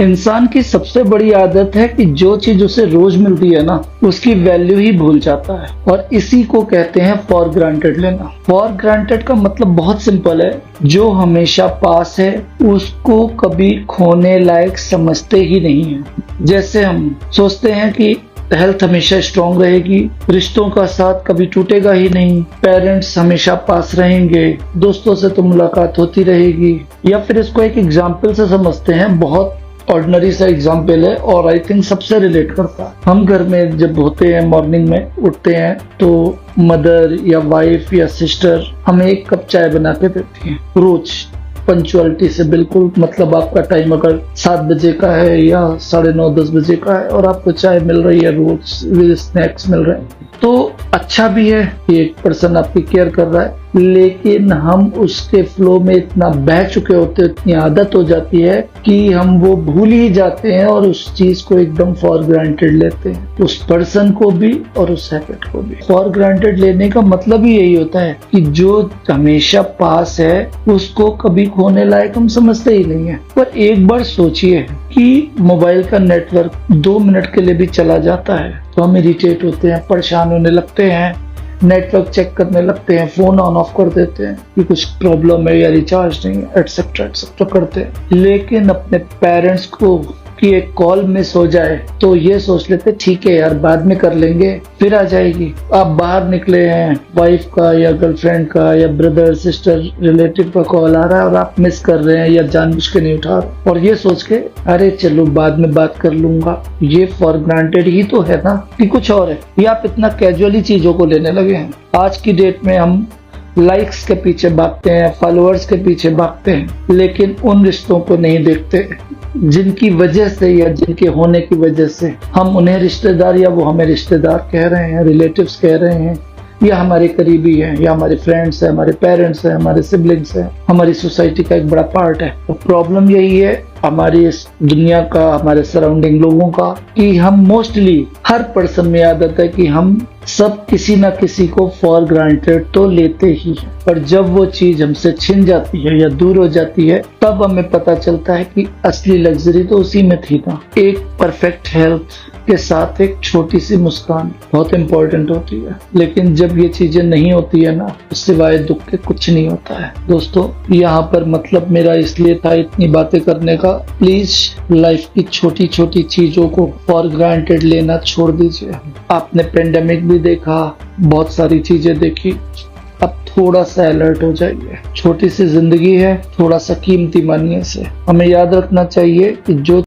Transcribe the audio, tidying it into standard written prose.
इंसान की सबसे बड़ी आदत है कि जो चीज उसे रोज मिलती है ना, उसकी वैल्यू ही भूल जाता है, और इसी को कहते हैं फॉर ग्रांटेड लेना। फॉर ग्रांटेड का मतलब बहुत सिंपल है, जो हमेशा पास है उसको कभी खोने लायक समझते ही नहीं है। जैसे हम सोचते हैं कि हेल्थ हमेशा स्ट्रांग रहेगी, रिश्तों का साथ कभी टूटेगा ही नहीं, पेरेंट्स हमेशा पास रहेंगे, दोस्तों से तो मुलाकात होती रहेगी, या फिर इसको एक एग्जाम्पल से समझते हैं। बहुत ऑर्डिनरी सा एग्जाम्पल है और आई थिंक सबसे रिलेट करता है। हम घर में जब होते हैं, मॉर्निंग में उठते हैं, तो मदर या वाइफ या सिस्टर हमें एक कप चाय बना के देती है रोज, पंचुअलिटी से बिल्कुल। मतलब आपका टाइम अगर 7 बजे का है या 9:30-10 बजे का है और आपको चाय मिल रही है रोज, स्नैक्स मिल रहे हैं, तो अच्छा भी है कि एक पर्सन आपकी केयर कर रहा है। लेकिन हम उसके फ्लो में इतना बह चुके होते हैं, इतनी आदत हो जाती है कि हम वो भूल ही जाते हैं और उस चीज को एकदम फॉर ग्रांटेड लेते हैं, उस पर्सन को भी और उस हैबिट को भी। फॉर ग्रांटेड लेने का मतलब ही यही होता है कि जो हमेशा पास है उसको कभी खोने लायक हम समझते ही नहीं है। पर एक बार सोचिए कि मोबाइल का नेटवर्क 2 मिनट के लिए भी चला जाता है तो हम इरिटेट होते हैं, परेशान होने लगते हैं, नेटवर्क चेक करने लगते हैं, फोन ऑन ऑफ कर देते हैं कि कुछ प्रॉब्लम है या रिचार्ज नहीं है, एटसेट्रा करते हैं। लेकिन अपने पेरेंट्स को कि एक कॉल मिस हो जाए तो ये सोच लेते ठीक है यार, बाद में कर लेंगे, फिर आ जाएगी। आप बाहर निकले हैं, वाइफ का या गर्लफ्रेंड का या ब्रदर सिस्टर रिलेटिव का कॉल आ रहा है और आप मिस कर रहे हैं या जानबूझ के नहीं उठा रहे, और ये सोच के अरे चलो बाद में बात कर लूंगा। ये फॉर ग्रांटेड ही तो है ना, कि कुछ और है। ये आप इतना कैजुअली चीजों को लेने लगे हैं। आज की डेट में हम लाइक्स के पीछे भागते हैं, फॉलोअर्स के पीछे भागते हैं, लेकिन उन रिश्तों को नहीं देखते जिनकी वजह से या जिनके होने की वजह से हम उन्हें रिश्तेदार या वो हमें रिश्तेदार कह रहे हैं, रिलेटिव्स कह रहे हैं, या हमारे करीबी हैं, या हमारे फ्रेंड्स हैं, हमारे पेरेंट्स हैं, हमारे सिबलिंग्स हैं, हमारी सोसाइटी का एक बड़ा पार्ट है। तो प्रॉब्लम यही है हमारी इस दुनिया का, हमारे सराउंडिंग लोगों का, कि हम मोस्टली हर पर्सन में आदत है कि हम सब किसी ना किसी को फॉर ग्रांटेड तो लेते ही हैं, पर जब वो चीज हमसे छिन जाती है या दूर हो जाती है तब हमें पता चलता है कि असली लग्जरी तो उसी में थी ना। एक परफेक्ट हेल्थ के साथ एक छोटी सी मुस्कान बहुत इंपॉर्टेंट होती है, लेकिन जब ये चीजें नहीं होती है ना, सिवाय दुख के कुछ नहीं होता है। दोस्तों, यहाँ पर मतलब मेरा इसलिए था इतनी बातें करने का, प्लीज लाइफ की छोटी छोटी चीजों को फॉर ग्रांटेड लेना छोड़ दीजिए। आपने पेंडेमिक भी देखा, बहुत सारी चीजें देखी, अब थोड़ा सा अलर्ट हो जाइए। छोटी सी जिंदगी है, थोड़ा सा कीमती मानिए इसे। हमें याद रखना चाहिए कि जो